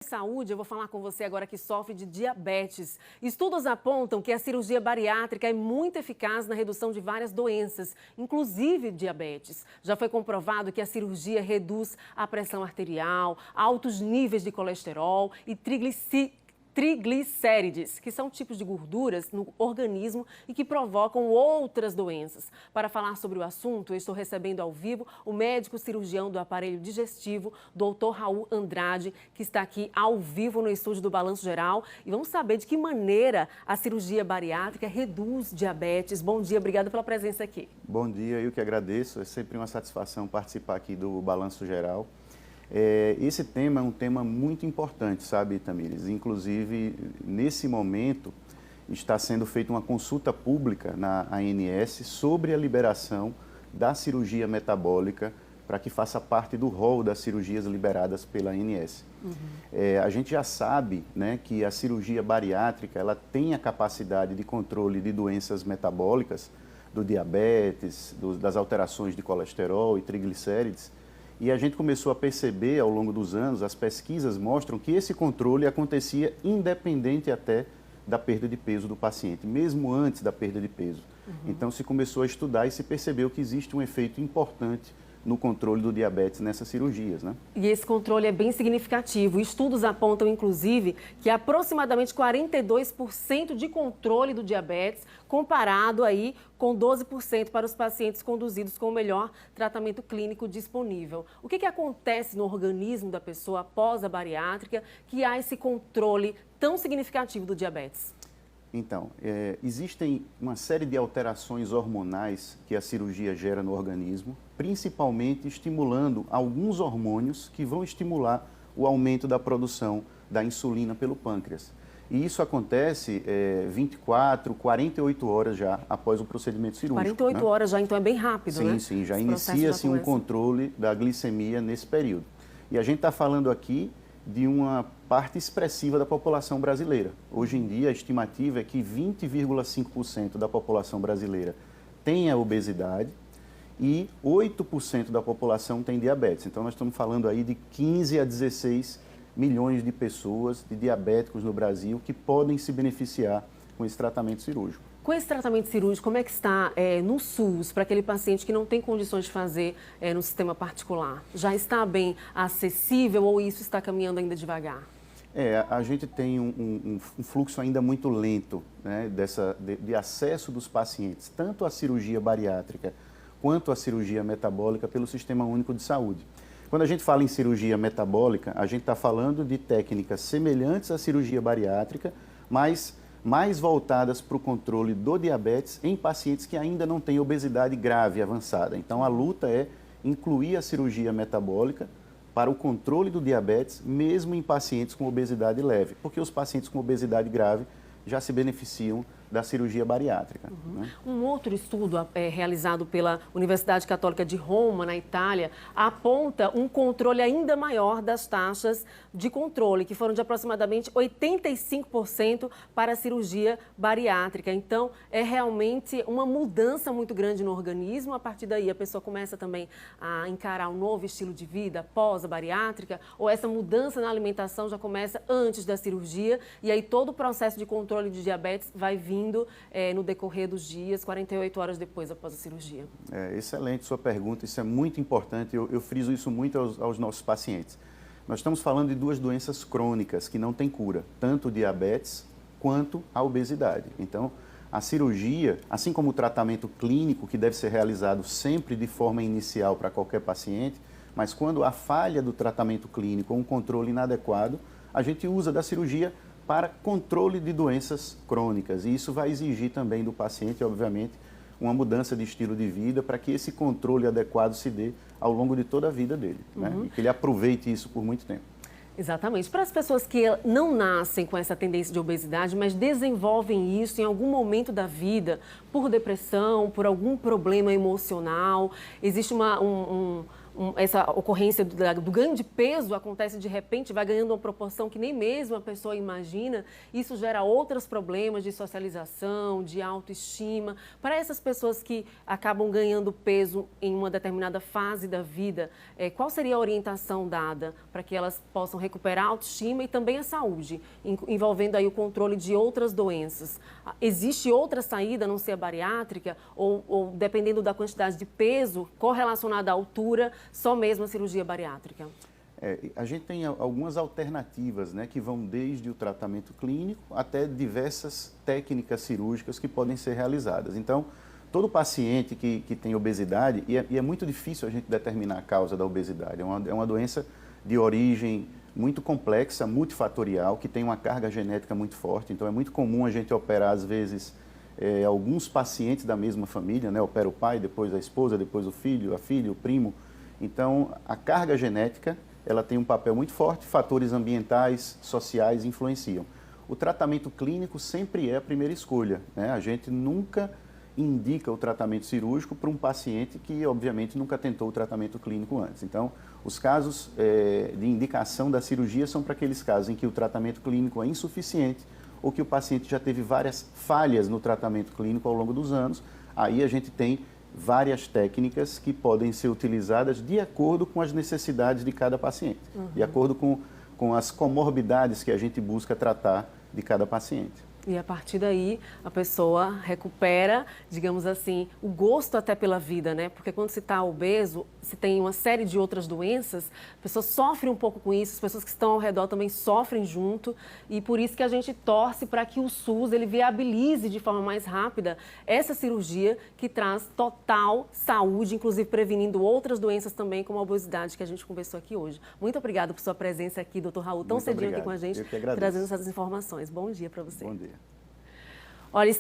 Saúde, eu vou falar com você agora que sofre de diabetes. Estudos apontam que a cirurgia bariátrica é muito eficaz na redução de várias doenças, inclusive diabetes. Já foi comprovado que a cirurgia reduz a pressão arterial, altos níveis de colesterol e triglicérides, que são tipos de gorduras no organismo e que provocam outras doenças. Para falar sobre o assunto, eu estou recebendo ao vivo o médico cirurgião do aparelho digestivo, Dr. Raul Andrade, que está aqui ao vivo no estúdio do Balanço Geral. E vamos saber de que maneira a cirurgia bariátrica reduz diabetes. Bom dia, obrigada pela presença aqui. Bom dia, eu que agradeço. É sempre uma satisfação participar aqui do Balanço Geral. Esse tema é um tema muito importante, sabe, Tamires? Inclusive, nesse momento, está sendo feita uma consulta pública na ANS sobre a liberação da cirurgia metabólica para que faça parte do rol das cirurgias liberadas pela ANS. A gente já sabe, né, que a cirurgia bariátrica ela tem a capacidade de controle de doenças metabólicas, do diabetes, das alterações de colesterol e triglicérides. E a gente começou a perceber ao longo dos anos, as pesquisas mostram que esse controle acontecia independente até da perda de peso do paciente, mesmo antes da perda de peso. Então se começou a estudar e se percebeu que existe um efeito importante no controle do diabetes nessas cirurgias, né? E esse controle é bem significativo. Estudos apontam, inclusive, que aproximadamente 42% de controle do diabetes, comparado aí com 12% para os pacientes conduzidos com o melhor tratamento clínico disponível. O que acontece no organismo da pessoa após a bariátrica que há esse controle tão significativo do diabetes? Então, existem uma série de alterações hormonais que a cirurgia gera no organismo, principalmente estimulando alguns hormônios que vão estimular o aumento da produção da insulina pelo pâncreas. E isso acontece 24, 48 horas já após o procedimento cirúrgico. 48 horas já, então é bem rápido, sim, né? Sim, já inicia-se um controle da glicemia nesse período. E a gente está falando aqui de uma parte expressiva da população brasileira. Hoje em dia, a estimativa é que 20,5% da população brasileira tem a obesidade e 8% da população tem diabetes. Então, nós estamos falando aí de 15 a 16 milhões de pessoas, de diabéticos no Brasil, que podem se beneficiar com esse tratamento cirúrgico. Com esse tratamento cirúrgico, como é que está no SUS, para aquele paciente que não tem condições de fazer no sistema particular? Já está bem acessível ou isso está caminhando ainda devagar? A gente tem um fluxo ainda muito lento, né, de acesso dos pacientes, tanto à cirurgia bariátrica quanto à cirurgia metabólica pelo Sistema Único de Saúde. Quando a gente fala em cirurgia metabólica, a gente está falando de técnicas semelhantes à cirurgia bariátrica, mas mais voltadas para o controle do diabetes em pacientes que ainda não têm obesidade grave avançada. Então, a luta é incluir a cirurgia metabólica para o controle do diabetes, mesmo em pacientes com obesidade leve, porque os pacientes com obesidade grave já se beneficiam da cirurgia bariátrica. Né? Um outro estudo realizado pela Universidade Católica de Roma, na Itália, aponta um controle ainda maior das taxas de controle, que foram de aproximadamente 85% para a cirurgia bariátrica. Então, é realmente uma mudança muito grande no organismo. A partir daí, a pessoa começa também a encarar um novo estilo de vida pós a bariátrica, ou essa mudança na alimentação já começa antes da cirurgia, e aí todo o processo de controle de diabetes vai vir no decorrer dos dias, 48 horas depois após a cirurgia. Excelente sua pergunta, isso é muito importante, eu friso isso muito aos nossos pacientes. Nós estamos falando de duas doenças crônicas que não têm cura, tanto o diabetes quanto a obesidade. Então, a cirurgia, assim como o tratamento clínico, que deve ser realizado sempre de forma inicial para qualquer paciente, mas quando há falha do tratamento clínico ou um controle inadequado, a gente usa da cirurgia para controle de doenças crônicas. E isso vai exigir também do paciente, obviamente, uma mudança de estilo de vida para que esse controle adequado se dê ao longo de toda a vida dele, né? E que ele aproveite isso por muito tempo. Exatamente. Para as pessoas que não nascem com essa tendência de obesidade, mas desenvolvem isso em algum momento da vida, por depressão, por algum problema emocional, existe essa ocorrência do ganho de peso acontece de repente, vai ganhando uma proporção que nem mesmo a pessoa imagina, isso gera outros problemas de socialização, de autoestima. Para essas pessoas que acabam ganhando peso em uma determinada fase da vida, qual seria a orientação dada para que elas possam recuperar a autoestima e também a saúde, envolvendo aí o controle de outras doenças? Existe outra saída a não ser a bariátrica ou dependendo da quantidade de peso correlacionada à altura, só mesmo a cirurgia bariátrica? A gente tem algumas alternativas, né, que vão desde o tratamento clínico até diversas técnicas cirúrgicas que podem ser realizadas. Então, todo paciente que tem obesidade, e é muito difícil a gente determinar a causa da obesidade, é uma doença de origem muito complexa, multifatorial, que tem uma carga genética muito forte, então é muito comum a gente operar, às vezes, alguns pacientes da mesma família, né, opera o pai, depois a esposa, depois o filho, a filha, o primo. Então, a carga genética, ela tem um papel muito forte, fatores ambientais, sociais influenciam. O tratamento clínico sempre é a primeira escolha, né? A gente nunca indica o tratamento cirúrgico para um paciente que, obviamente, nunca tentou o tratamento clínico antes. Então, os casos de indicação da cirurgia são para aqueles casos em que o tratamento clínico é insuficiente ou que o paciente já teve várias falhas no tratamento clínico ao longo dos anos. Aí a gente tem várias técnicas que podem ser utilizadas de acordo com as necessidades de cada paciente, de acordo com as comorbidades que a gente busca tratar de cada paciente. E a partir daí a pessoa recupera, digamos assim, o gosto até pela vida, né? Porque quando se está obeso, se tem uma série de outras doenças, a pessoa sofre um pouco com isso, as pessoas que estão ao redor também sofrem junto, e por isso que a gente torce para que o SUS ele viabilize de forma mais rápida essa cirurgia que traz total saúde, inclusive prevenindo outras doenças também, como a obesidade que a gente conversou aqui hoje. Muito obrigada por sua presença aqui, doutor Raul, tão cedinho aqui com a gente, trazendo essas informações. Bom dia para você. Bom dia. Olha,